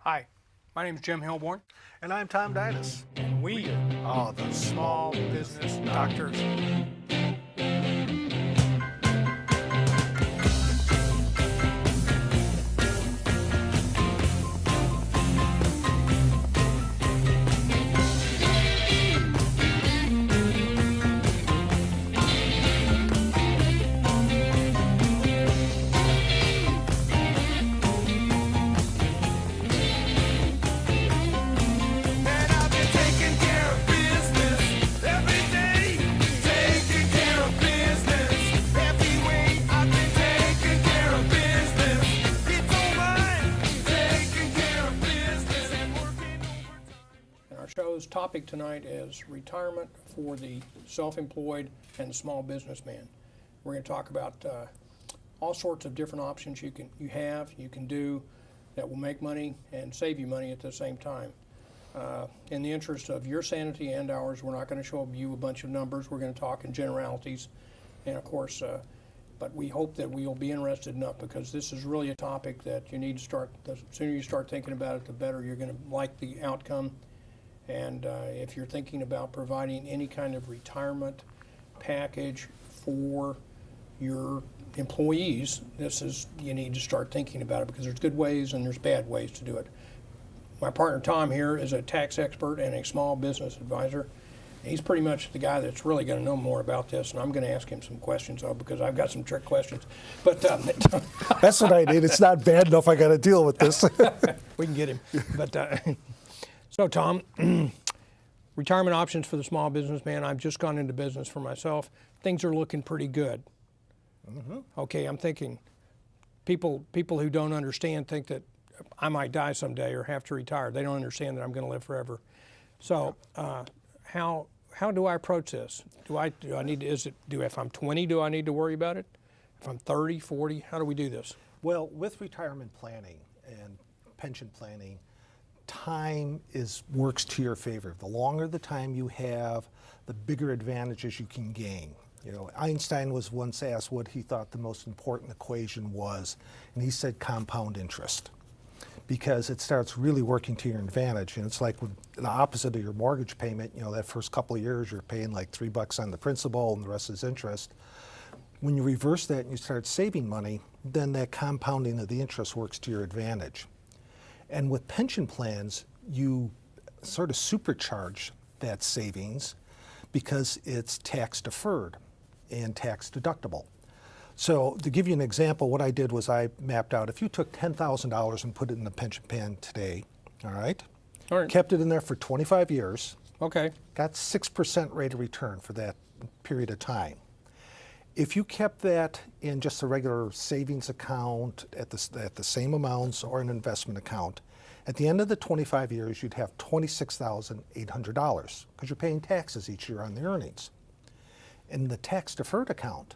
Hi, my name is Jim Hilborn, And I'm Tom Dinas. and we are the Small Business Doctors. And I've been taking care of business every day. Taking care of business every way. I've been taking care of business. It's all mine. Taking care of business and working overtime. And our show's topic tonight is retirement for the self-employed and the small businessman. We're going to talk about all sorts of different options you can do that will make money and save you money at the same time. In the interest of your sanity and ours, we're not going to show you a bunch of numbers. We're going to talk in generalities, and of course, but we hope that we'll be interested enough, because this is really a topic that you need to start. The sooner you start thinking about it, the better you're going to like the outcome. And if you're thinking about providing any kind of retirement package for your employees, you need to start thinking about it, because there's good ways and there's bad ways to do it. My partner Tom here is a tax expert and a small business advisor. He's pretty much the guy that's really going to know more about this, and I'm going to ask him some questions, though, because I've got some trick questions. But That's what I need. It's not bad enough I got to deal with this. we can get him. But so, Tom, retirement options for the small businessman. I've just gone into business for myself. Things are looking pretty good. Okay, I'm thinking people who don't understand think that I might die someday or have to retire. They don't understand that I'm going to live forever. So, how do I approach this? Do I need to? If I'm 20, do I need to worry about it? If I'm 30, 40, how do we do this? Well, with retirement planning and pension planning, time works to your favor. The longer the time you have, the bigger advantages you can gain. You know, Einstein was once asked what he thought the most important equation was, and he said compound interest, because it starts really working to your advantage. And it's like the opposite of your mortgage payment. You know, that first couple of years you're paying like $3 on the principal and the rest is interest. When you reverse that and you start saving money, then that compounding of the interest works to your advantage. And with pension plans, you sort of supercharge that savings because it's tax deferred and tax deductible. So to give you an example, what I did was I mapped out, if you took $10,000 and put it in the pension plan today, all right, kept it in there for 25 years, Okay. got 6% rate of return for that period of time. If you kept that in just a regular savings account at the same amounts or an investment account, at the end of the 25 years, you'd have $26,800 because you're paying taxes each year on the earnings. In the tax-deferred account,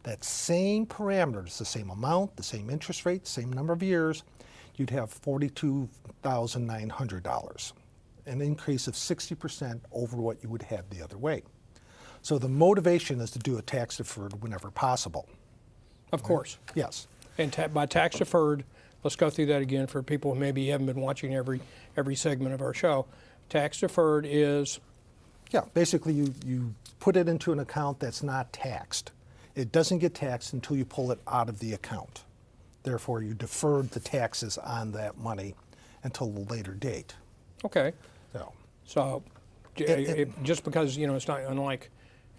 that same parameters, the same amount, the same interest rate, same number of years, you'd have $42,900, an increase of 60% over what you would have the other way. So the motivation is to do a tax-deferred whenever possible. Of course. Yes. And by tax deferred, let's go through that again for people who maybe haven't been watching every segment of our show. Tax deferred is? Yeah, basically you put it into an account that's not taxed. It doesn't get taxed until you pull it out of the account. Therefore, you deferred the taxes on that money until a later date. Okay. So Just because, it's not unlike,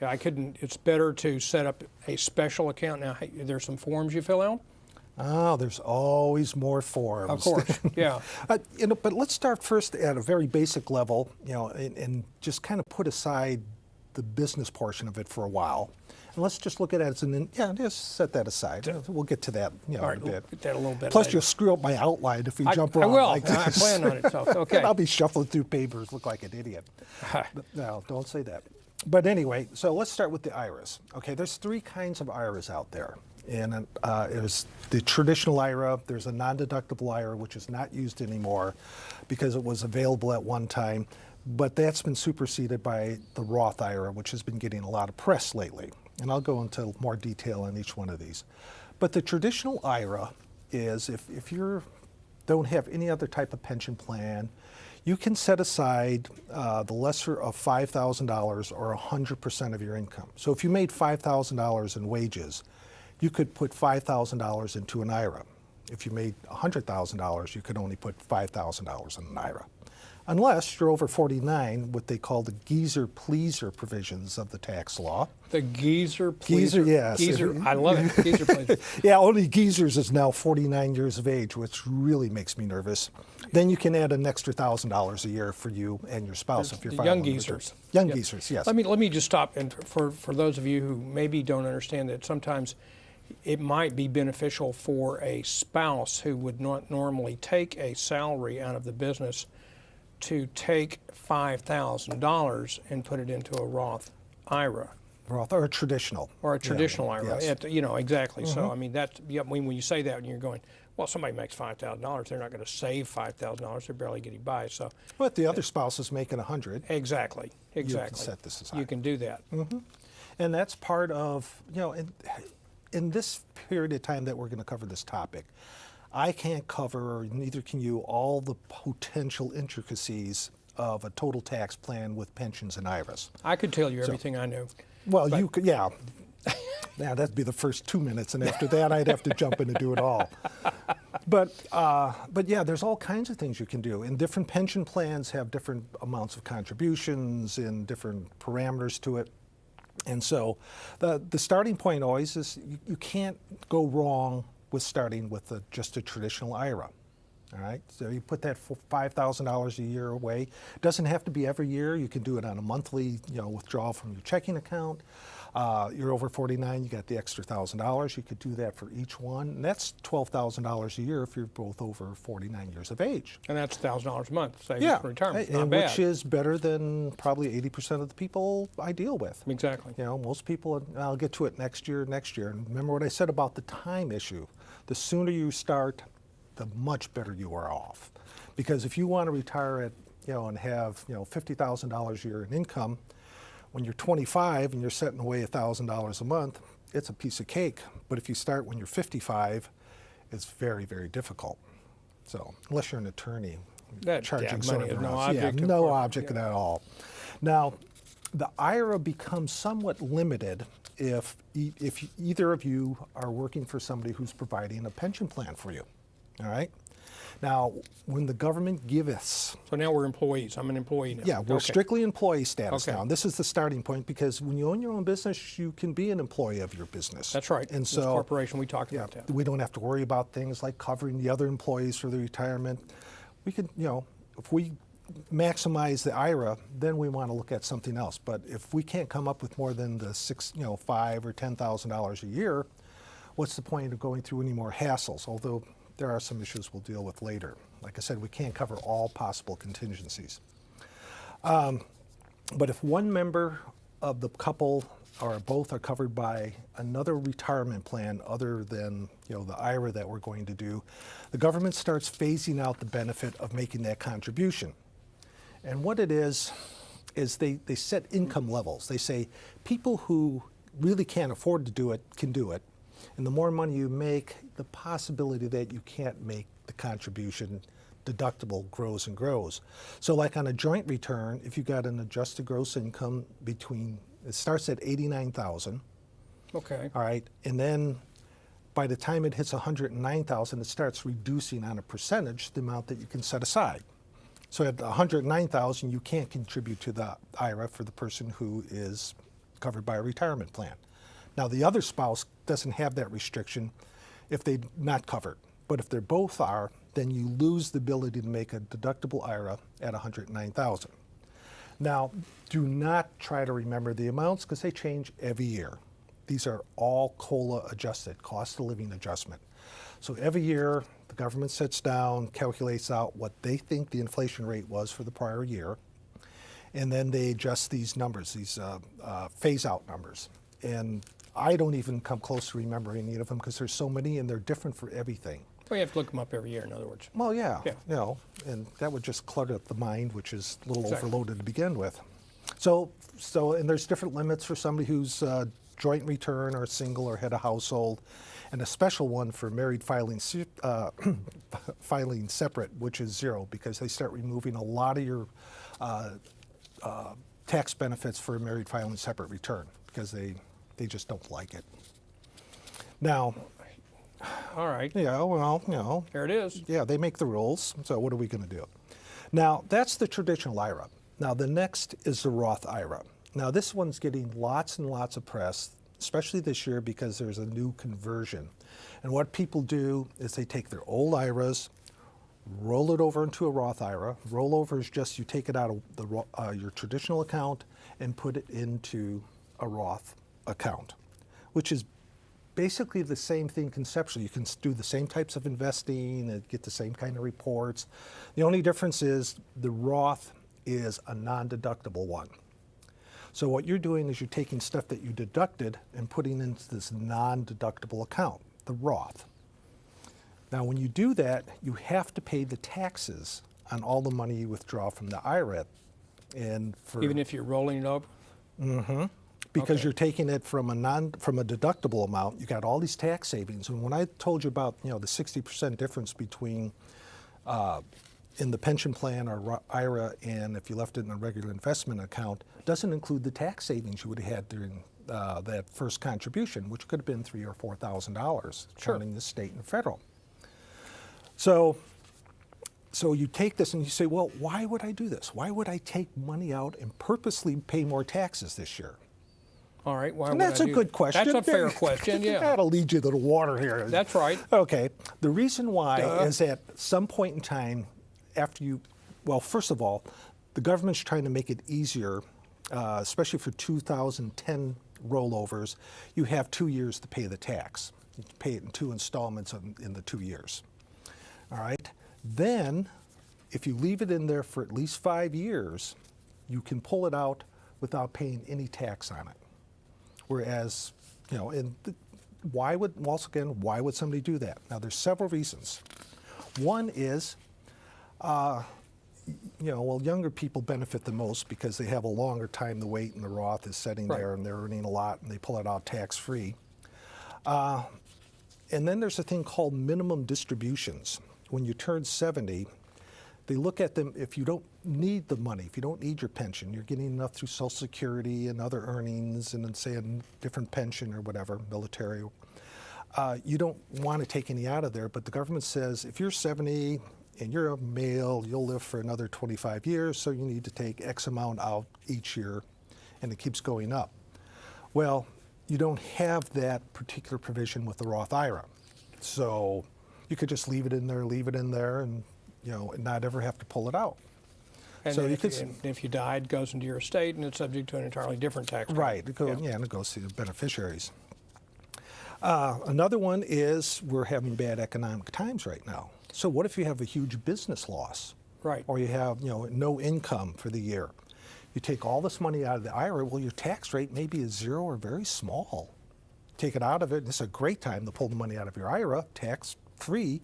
it's better to set up a special account. Now, there's some forms you fill out? Oh, there's always more forms. Of course, yeah. But let's start first at a very basic level, and just kind of put aside the business portion of it for a while. And let's just look at it as just set that aside. We'll get to that All right, in a we'll bit. get that a little bit Plus, later. you'll screw up my outline if we jump I around will. like this. I plan on it, so okay. And I'll be shuffling through papers, look like an idiot. No, don't say that. But anyway, so let's start with the IRAs. Okay, there's three kinds of IRAs out there. And there's the traditional IRA, there's a non-deductible IRA, which is not used anymore because it was available at one time, but that's been superseded by the Roth IRA, which has been getting a lot of press lately. And I'll go into more detail on each one of these. But the traditional IRA is if you're don't have any other type of pension plan, you can set aside the lesser of $5,000 or 100% of your income. So if you made $5,000 in wages, you could put $5,000 into an IRA. If you made $100,000, you could only put $5,000 in an IRA. Unless you're over 49, what they call the geezer-pleaser provisions of the tax law. The geezer-pleaser. Geezer, yes. Geezer, I love it. Geezer-pleaser. Yeah, only geezers is now 49 years of age, which really makes me nervous. Then you can add an extra $1,000 a year for you and your spouse if you're The filing young returns. geezers. Young Yep. geezers, yes. Let me just stop, and for those of you who maybe don't understand that sometimes it might be beneficial for a spouse who would not normally take a salary out of the business to take $5,000 and put it into a Roth IRA. Roth or a traditional. Or a traditional IRA, yes. Exactly. So, I mean, when you say that and you're going, well, somebody makes $5,000, they're not going to save $5,000, they're barely getting by, so. But the other spouse is making 100. Exactly. You can set this aside. You can do that. And that's part of, in this period of time that we're going to cover this topic, I can't cover, or neither can you, all the potential intricacies of a total tax plan with pensions and IRAs. I could tell you everything I know. Well, you could, yeah. Yeah, that'd be the first 2 minutes, and after that, I'd have to jump in and do it all. But yeah, there's all kinds of things you can do. And different pension plans have different amounts of contributions and different parameters to it. And so the starting point always is you can't go wrong with starting with just a traditional IRA. All right, so you put that $5,000 a year away. It doesn't have to be every year. You can do it on a monthly, withdrawal from your checking account. You're over 49, you got the extra $1,000. You could do that for each one. And that's $12,000 a year if you're both over 49 years of age. And that's $1,000 a month savings Yeah, for retirement. and Not bad. which is better than probably 80% of the people I deal with. Exactly. Most people, I'll get to it next year. And remember what I said about the time issue. The sooner you start, the much better you are off. Because if you want to retire at, and have, $50,000 a year in income, when you're 25 and you're setting away $1,000 a month, it's a piece of cake. But if you start when you're 55, it's very, very difficult. So unless you're an attorney, charging money is no amounts. object. Yeah, of no course. object at all. Now, the IRA becomes somewhat limited if either of you are working for somebody who's providing a pension plan for you. All right. Now, when the government gives us, So now we're employees. I'm an employee now. yeah, we're Okay. strictly employee status Okay. now. And this is the starting point because when you own your own business, you can be an employee of your business. That's right. And This so, corporation, we talked yeah, about that. we don't have to worry about things like covering the other employees for the retirement. We could, if we maximize the IRA, then we want to look at something else. But if we can't come up with more than the $5,000 or $10,000 a year, what's the point of going through any more hassles? Although there are some issues we'll deal with later. Like I said, we can't cover all possible contingencies. But if one member of the couple or both are covered by another retirement plan other than the IRA that we're going to do, the government starts phasing out the benefit of making that contribution. And what it is they set income levels. They say people who really can't afford to do it can do it. And the more money you make, the possibility that you can't make the contribution deductible grows and grows. So like on a joint return, if you got an adjusted gross income it starts at $89,000, Okay. all right, and then by the time it hits $109,000, it starts reducing on a percentage the amount that you can set aside. So at $109,000, you can't contribute to the IRA for the person who is covered by a retirement plan. Now, the other spouse doesn't have that restriction if they're not covered. But if they both are, then you lose the ability to make a deductible IRA at $109,000. Now, do not try to remember the amounts because they change every year. These are all COLA adjusted, cost of living adjustment. So every year, the government sits down, calculates out what they think the inflation rate was for the prior year, and then they adjust these numbers, these phase-out numbers. And I don't even come close to remembering any of them because there's so many and they're different for everything. Well, you have to look them up every year, in other words. Well, yeah, Yeah. and that would just clutter up the mind, which is a little Exactly. overloaded to begin with. So, and there's different limits for somebody who's joint return or single or head of household. and a special one for married filing filing separate, which is 0, because they start removing a lot of your tax benefits for a married filing separate return because they just don't like it. Now, All right, yeah, well, you know, there it is. yeah, they make the rules, so what are we going to do? Now, that's the traditional IRA. Now, the next is the Roth IRA. Now, this one's getting lots and lots of press, especially this year because there's a new conversion. And what people do is they take their old IRAs, roll it over into a Roth IRA. Rollover is just you take it out of your traditional account and put it into a Roth account, which is basically the same thing conceptually. You can do the same types of investing and get the same kind of reports. The only difference is the Roth is a non-deductible one. So what you're doing is you're taking stuff that you deducted and putting into this non-deductible account, the Roth. Now when you do that, you have to pay the taxes on all the money you withdraw from the IRA. And for, Even if you're rolling it over? because Okay. you're taking it from a deductible amount, you got all these tax savings. And when I told you about the 60% difference between in the pension plan or IRA and if you left it in a regular investment account, doesn't include the tax savings you would have had during that first contribution, which could have been $3,000 or $4,000, counting the state and federal. So you take this and you say, well, why would I do this? Why would I take money out and purposely pay more taxes this year? All right, why And would that's I a do good that? question. That's a fair question, yeah. That'll lead you to the water here. That's right. Okay. The reason why Duh. is at some point in time, after you, well, first of all, the government's trying to make it easier, especially for 2010 rollovers. You have 2 years to pay the tax. You pay it in 2 installments in the 2 years. All right. Then, if you leave it in there for at least 5 years, you can pull it out without paying any tax on it. Whereas, why would somebody do that? Now, there's several reasons. One is, younger people benefit the most because they have a longer time to wait, and the Roth is sitting Right. there, and they're earning a lot, and they pull it out tax-free. And then there's a thing called minimum distributions. When you turn 70, they look at them, if you don't need the money, if you don't need your pension, you're getting enough through Social Security and other earnings and then say a different pension or whatever, military, you don't want to take any out of there, but the government says if you're 70 and you're a male, you'll live for another 25 years, so you need to take X amount out each year, and it keeps going up. Well, you don't have that particular provision with the Roth IRA. So you could just leave it in there, and and not ever have to pull it out. And So then you if, could you, and if you died, it goes into your estate, and it's subject to an entirely different tax rate. Right, and it goes to the beneficiaries. Another one is we're having bad economic times right now. So what if you have a huge business loss? Right. Or you have no income for the year. You take all this money out of the IRA, well, your tax rate maybe is 0 or very small. Take it out of it, and it's a great time to pull the money out of your IRA, tax-free,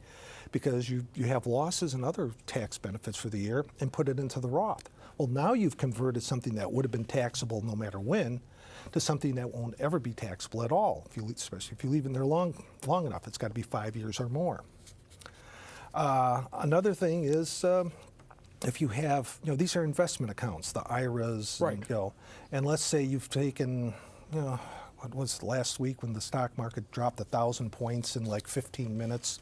because you have losses and other tax benefits for the year, and put it into the Roth. Well, now you've converted something that would have been taxable no matter when to something that won't ever be taxable at all, especially if you leave it there long enough. It's got to be 5 years or more. Another thing is if you have, these are investment accounts, the IRAs, Right. and let's say you've taken, what was last week when the stock market dropped 1,000 points in like 15 minutes,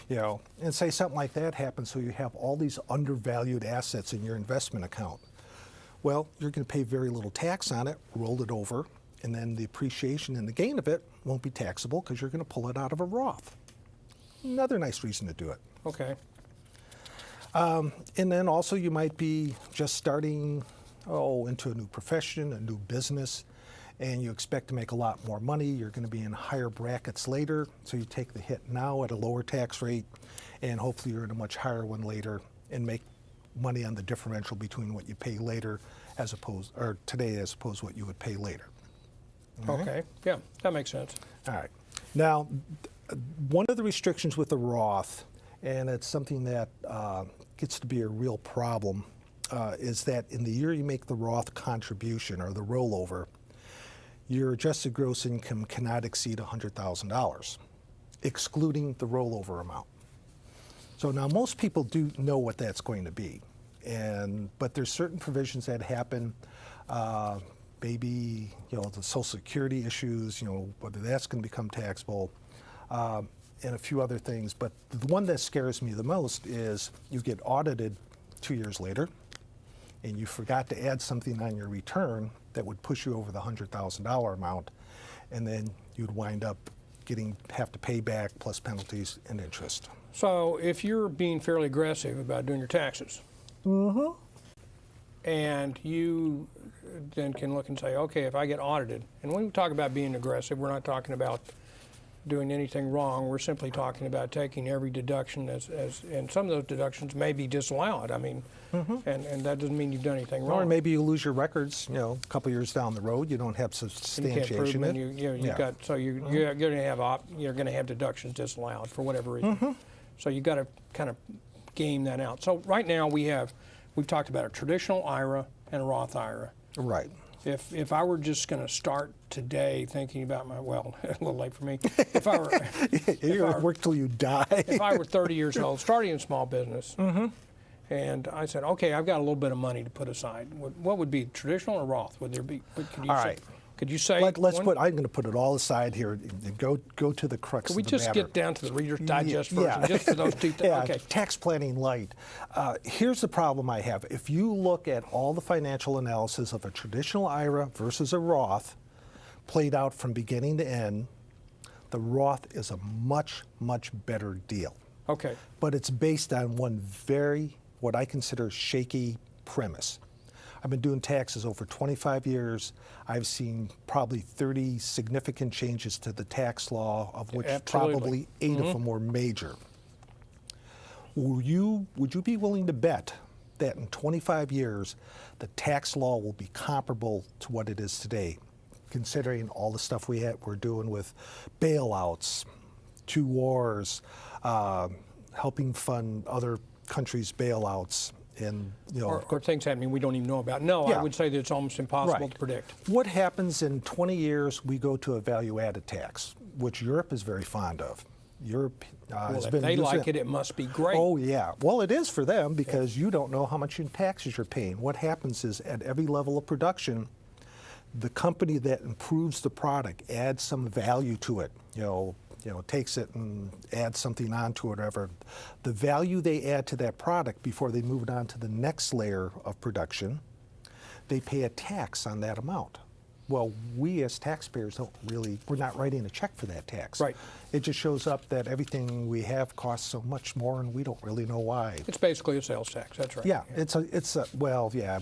and say something like that happens, so you have all these undervalued assets in your investment account. Well, you're going to pay very little tax on it, roll it over, and then the appreciation and the gain of it won't be taxable because you're going to pull it out of a Roth. Another nice reason to do it. Okay. And then also you might be just starting into a new profession, a new business, and you expect to make a lot more money. You're going to be in higher brackets later, so you take the hit now at a lower tax rate, and hopefully you're in a much higher one later and make money on the differential between what you pay later today as opposed to what you would pay later. Okay. Yeah, that makes sense. All right. Now, one of the restrictions with the Roth, and it's something that gets to be a real problem, is that in the year you make the Roth contribution or the rollover, your adjusted gross income cannot exceed $100,000. excluding the rollover amount. So now most people do know what that's going to be, but there's certain provisions that happen, maybe the Social Security issues, whether that's going to become taxable, and a few other things. But the one that scares me the most is you get audited 2 years later, and you forgot to add something on your return that would push you over the $100,000 amount, and then you'd wind up have to pay back plus penalties and interest. So if you're being fairly aggressive about doing your taxes, and you then can look and say, okay, if I get audited, and when we talk about being aggressive, we're not talking about doing anything wrong. We're simply talking about taking every deduction and some of those deductions may be disallowed. I mean, and that doesn't mean you've done anything wrong. Or maybe you lose your records, a couple years down the road. You don't have substantiation. You're going to have deductions disallowed for whatever reason. So you got to kind of game that out. So right now we've talked about a traditional IRA and a Roth IRA. Right. If I were just going to start today thinking about a little late for me. If I were, work till you die. If I were 30 years old, starting in small business, and I said, okay, I've got a little bit of money to put aside. What would be traditional or Roth? Would there be? Could you say? I'm going to put it all aside here and go to the crux Could of we the just matter. get down to the Reader's Digest version, just for those two things? Yeah, Okay. tax planning light. Here's the problem I have. If you look at all the financial analysis of a traditional IRA versus a Roth, played out from beginning to end, the Roth is a much, much better deal. Okay. But it's based on one what I consider shaky premise. I've been doing taxes over 25 years. I've seen probably 30 significant changes to the tax law, of which probably 8 of them were major. Would you be willing to bet that in 25 years, the tax law will be comparable to what it is today, considering all the stuff we're doing with bailouts, 2 wars, helping fund other countries' bailouts, and or things happening we don't even know about. No, I would say that it's almost impossible to predict. What happens in 20 years? We go to a value-added tax, which Europe is very fond of. Europe has If been they using like it must be great. Oh yeah. Well, it is for them because you don't know how much in taxes you're paying. What happens is at every level of production, the company that improves the product adds some value to it. Takes it and adds something onto it, whatever. The value they add to that product before they move it on to the next layer of production, they pay a tax on that amount. Well, we as taxpayers we're not writing a check for that tax. Right. It just shows up that everything we have costs so much more and we don't really know why. It's basically a sales tax, that's right. Yeah,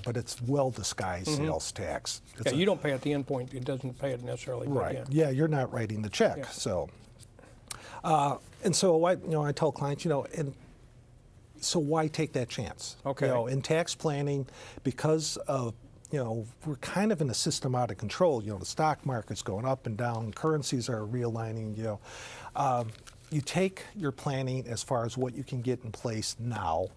but it's well-disguised sales tax. You don't pay at the end point, it doesn't pay it necessarily. Right, yeah, you're not writing the check, so. And so I tell clients, so why take that chance? Okay. In tax planning, because of, we're kind of in a system out of control. The stock market's going up and down, currencies are realigning, you take your planning as far as what you can get in place now,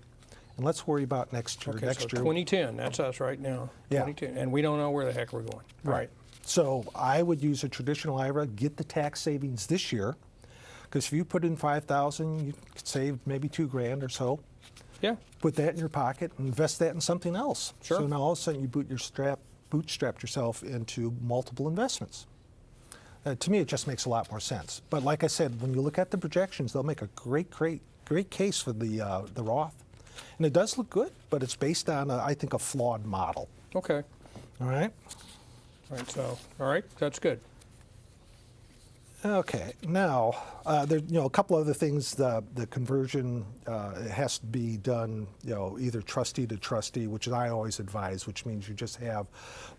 and let's worry about next year. Okay, next so year, 2010, that's us right now. Yeah. 2010, and we don't know where the heck we're going. Right. So I would use a traditional IRA, get the tax savings this year, because if you put in $5,000, you could save maybe $2,000 or so. Yeah. Put that in your pocket and invest that in something else. Sure. So now all of a sudden you bootstrapped yourself into multiple investments. To me, it just makes a lot more sense. But like I said, when you look at the projections, they'll make a great case for the Roth, and it does look good. But it's based on, I think, a flawed model. Okay. All right. All right, that's good. Okay, now there a couple other things. The conversion has to be done, either trustee to trustee, which I always advise, which means you just have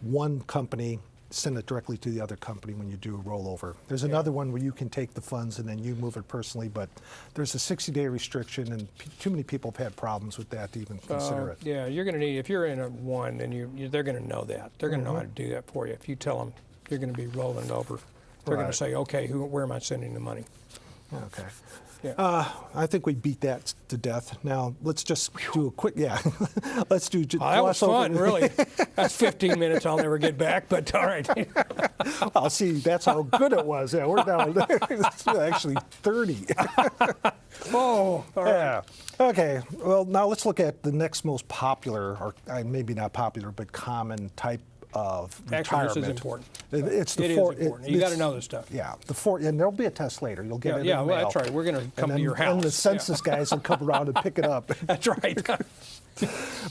one company send it directly to the other company when you do a rollover. There's another one where you can take the funds and then you move it personally, but there's a 60-day restriction, and too many people have had problems with that to even consider it. Yeah, you're going to need, if you're in a one, then they're going to know that. They're going to know how to do that for you. If you tell them you're going to be rolling over, they're going to say, okay, where am I sending the money? Okay. I think we beat that to death. Now let's just do a quick, let's do. That was fun, really. That's 15 minutes I'll never get back, but all right. I'll see. That's how good it was. Yeah, we're down. It's actually 30. Oh, all right. Yeah. Okay. Well, now let's look at the next most popular, or maybe not popular, but common type of retirement. Actually, this is important. It's the It is important. You got to know this stuff. Yeah, and there'll be a test later. You'll get it. Yeah, in the well, mail. that's right. We're going to come and to your house. And the census guys will come around and pick it up. That's right.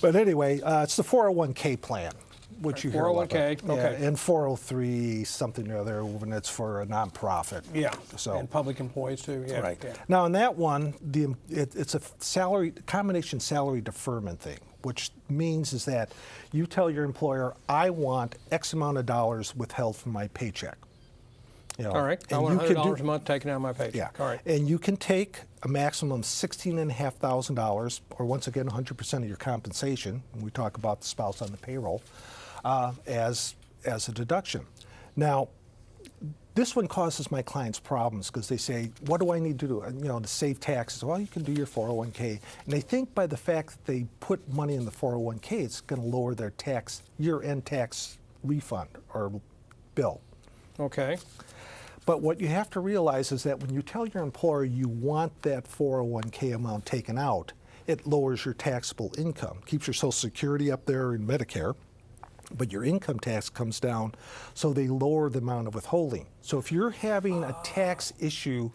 But anyway, it's the 401k plan, which you hear a lot 401k, about. okay. Yeah, and 403 something or other when it's for a nonprofit. Yeah. So. And public employees too. Yeah. Right. Yeah. Now, in that one, it's a combination salary deferment thing, which means is that you tell your employer, I want X amount of dollars withheld from my paycheck. You know, All right. I and want you can $100 a month taken out of my paycheck. Yeah. All right. And you can take a maximum of $16,500, or once again, 100% of your compensation, when we talk about the spouse on the payroll, as a deduction. Now, this one causes my clients problems because they say, what do I need to do, to save taxes? Well, you can do your 401k. And they think by the fact that they put money in the 401k, it's going to lower their year-end tax refund or bill. Okay. But what you have to realize is that when you tell your employer you want that 401k amount taken out, it lowers your taxable income, keeps your Social Security up there in Medicare, but your income tax comes down, so they lower the amount of withholding. So if you're having a tax issue,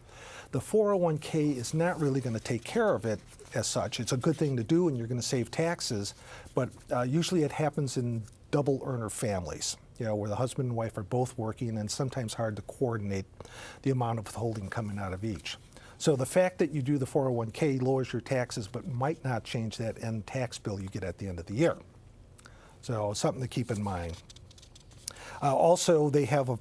the 401k is not really going to take care of it as such. It's a good thing to do and you're going to save taxes, but usually it happens in double earner families, where the husband and wife are both working and sometimes hard to coordinate the amount of withholding coming out of each. So the fact that you do the 401k lowers your taxes but might not change that end tax bill you get at the end of the year. So something to keep in mind. Also, they have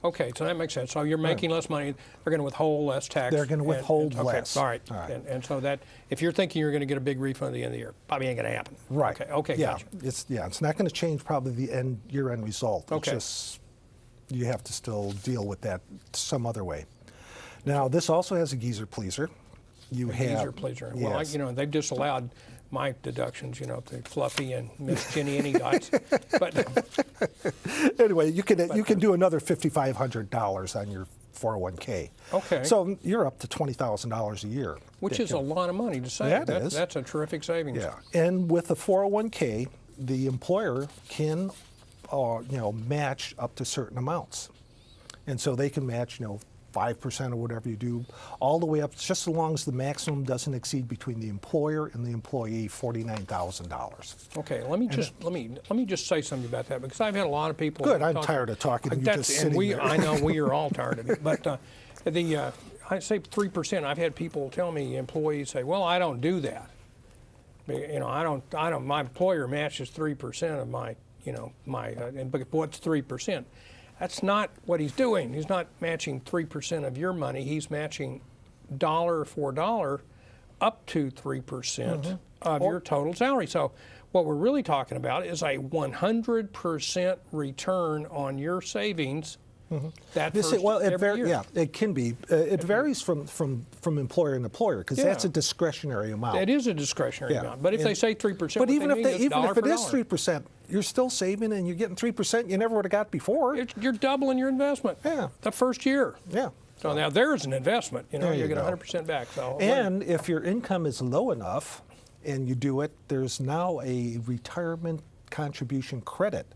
Okay, so that makes sense. So you're making less money, they're going to withhold less tax. They're going to withhold okay, less. All right. All right. And so that, if you're thinking you're going to get a big refund at the end of the year, probably ain't going to happen. Right. Okay, yeah. gotcha. It's not going to change probably the year-end result. Okay. It's just you have to still deal with that some other way. Now, this also has a geezer pleaser. You have Geezer pleaser. Well, yes. they've disallowed my deductions, the Fluffy and Miss Jenny Any Dots. But Anyway, you can do another $5,500 on your 401k. Okay. So you're up to $20,000 a year. which is a lot of money to save. Yeah, it is. That's a terrific savings. Yeah, and with a 401k, the employer can, match up to certain amounts, and so they can match, 5% or whatever you do, all the way up, just as long as the maximum doesn't exceed between the employer and the employee $49,000. Okay, let me just say something about that, because I've had a lot of people. Good, I'm tired of talking. You just sitting there. I know we are all tired of it, but I say 3%. I've had people tell me, employees say, "Well, I don't do that. I don't. My employer matches 3% of my, but what's 3%? That's not what he's doing. He's not matching 3% of your money. He's matching dollar for dollar up to 3% of your total salary. So what we're really talking about is a 100% return on your savings. That every year. Yeah, it can be. It varies from employer to employer because that's a discretionary amount. It is a discretionary amount. But if they say 3%, but even if it is dollar. 3%, you're still saving and you're getting 3% you never would have got before. You're doubling your investment. Yeah. The first year. Yeah. So now there's an investment. You you get go. 100% back. So And if your income is low enough and you do it, there's now a retirement contribution credit,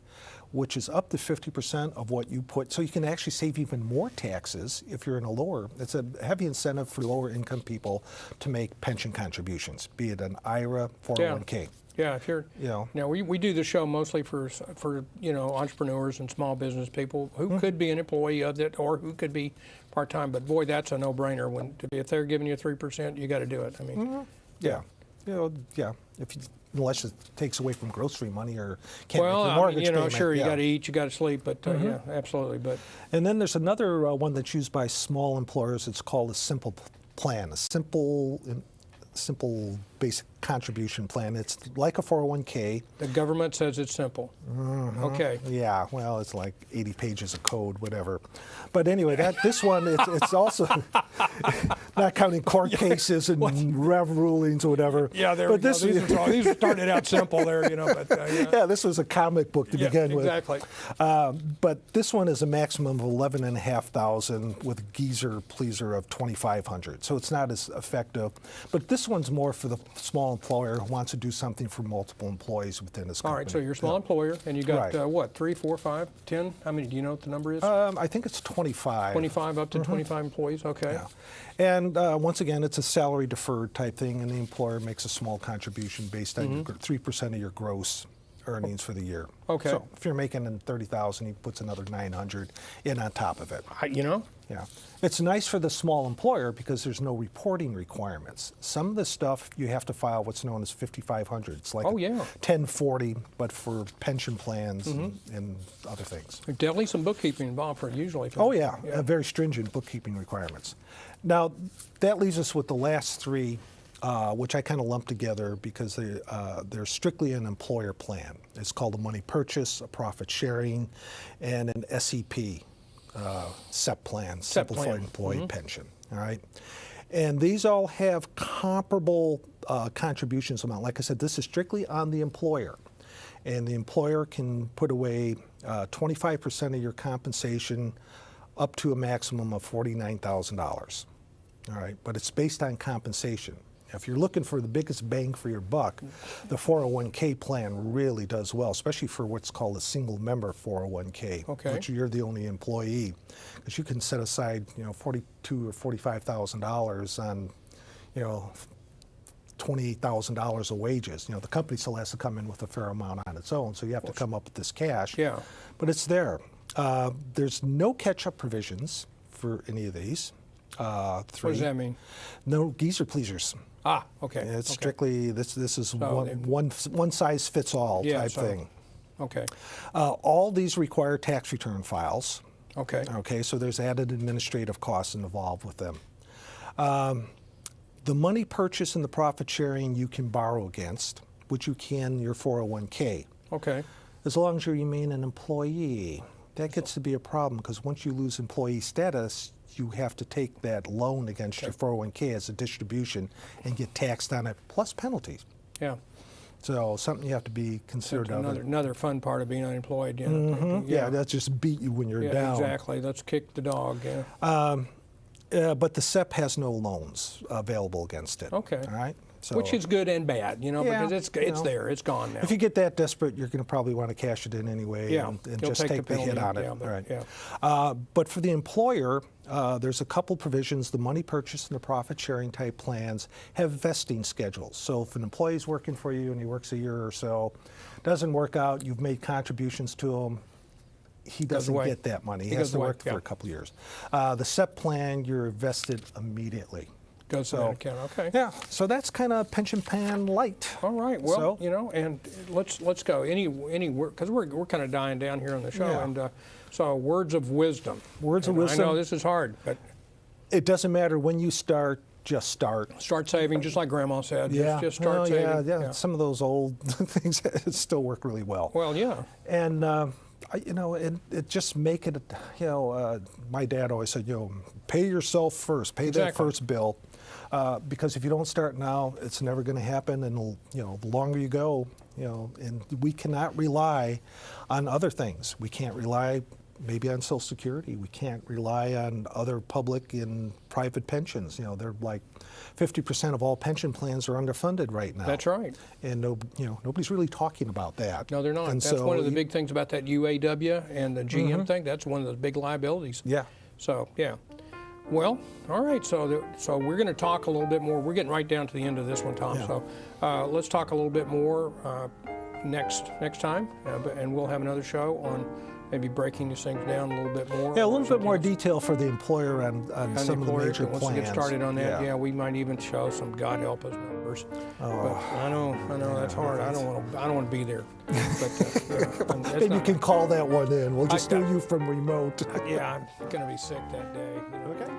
which is up to 50% of what you put. So you can actually save even more taxes if you're in a lower. It's a heavy incentive for lower income people to make pension contributions, be it an IRA, 401k. Yeah, if you're, now we do the show mostly for entrepreneurs and small business people who could be an employee of it or who could be part-time. But boy, that's a no-brainer. If they're giving you 3%, you got to do it. I mean, yeah. Unless it takes away from grocery money or can't make your mortgage payment. Sure, you got to eat, you got to sleep, but yeah, absolutely. But and then there's another one that's used by small employers. It's called a simple plan, a simple basic contribution plan. It's like a 401k. The government says it's simple. Okay. Yeah, well, it's like 80 pages of code, whatever. But anyway, this one, it's also not counting court cases and rev rulings or whatever. Yeah, there but we go. These started out simple there, but yeah. Yeah, this was a comic book to begin with. Exactly. But this one is a maximum of 11,500 with a geezer pleaser of 2,500. So it's not as effective. But this one's more for the small employer who wants to do something for multiple employees within his company. All right, so you're a small employer, and you got, Right. what, 3, 4, 5, 10? How many, do you know what the number is? I think it's 25. 25, up to 25 employees, okay. Yeah. And once again, it's a salary deferred type thing, and the employer makes a small contribution based on your 3% of your gross earnings for the year. Okay. So if you're making $30,000, he puts another 900 in on top of it. Yeah. It's nice for the small employer because there's no reporting requirements. Some of the stuff you have to file what's known as 5,500. It's like Oh, yeah. 1040, but for pension plans and other things. There's definitely some bookkeeping involved for usually. Oh, yeah, very stringent bookkeeping requirements. Now, that leaves us with the last three, which I kind of lumped together because they're strictly an employer plan. It's called a money purchase, a profit sharing, and an SEP, SEP plan, Simplified Employee Pension. All right, and these all have comparable contributions amount. Like I said, this is strictly on the employer, and the employer can put away 25% of your compensation up to a maximum of $49,000. All right, but it's based on compensation. If you're looking for the biggest bang for your buck, the 401k plan really does well, especially for what's called a single member 401k, which you're the only employee, because you can set aside, $42,000 or $45,000 on, $28,000 of wages. The company still has to come in with a fair amount on its own, so you have to come up with this cash. Yeah. But it's there. There's no catch-up provisions for any of these. What does that mean? No geezer pleasers. Ah, okay. It's okay. strictly this is one size fits all type thing. Okay. All these require tax return files. Okay. Okay, so there's added administrative costs involved with them. The money purchase and the profit sharing you can borrow against, which you can your 401k. Okay. As long as you remain an employee. That gets to be a problem because once you lose employee status, you have to take that loan against your 401k as a distribution and get taxed on it, plus penalties. Yeah. So something you have to be considered of. Another fun part of being unemployed. Yeah, that's just beat you when you're down. Exactly. Let's kick the dog. But the SEP has no loans available against it. Okay. All right. So, which is good and bad, because it's there, it's gone now. If you get that desperate, you're going to probably want to cash it in anyway and just take the hit on it. But for the employer, there's a couple provisions. The money purchase and the profit sharing type plans have vesting schedules. So if an employee's working for you and he works a year or so, doesn't work out, you've made contributions to him, he doesn't get that money. He has to work for a couple of years. The SEP plan, you're vested immediately. Goes to that account. Okay. Yeah, so that's kind of pension plan light. All right. Well, and let's go any because we're kind of dying down here on the show, and so words of wisdom. Words of wisdom. I know this is hard, but it doesn't matter when you start. Just start. Start saving, just like Grandma said. Yeah. Just start saving. Yeah. Some of those old things still work really well. Well, yeah. And it just make it. My dad always said, pay yourself first. Pay that first bill. Because if you don't start now, it's never going to happen. And the longer you go, and we cannot rely on other things. We can't rely maybe on Social Security. We can't rely on other public and private pensions. They're like 50% of all pension plans are underfunded right now. That's right. And nobody's really talking about that. No, they're not. And that's one of the big things about that UAW and the GM thing. That's one of the big liabilities. Yeah. So yeah. Well, all right. So we're going to talk a little bit more. We're getting right down to the end of this one, Tom. Yeah. So let's talk a little bit more next time, and we'll have another show on maybe breaking these things down a little bit more. Yeah, a little bit more detail for the employer on some of the major plans. Once we get started on that, we might even show some God help us numbers. But I know that's hard. I don't want to be there. But maybe you can call that one in. We'll just do you from remote. Yeah, I'm going to be sick that day. Okay.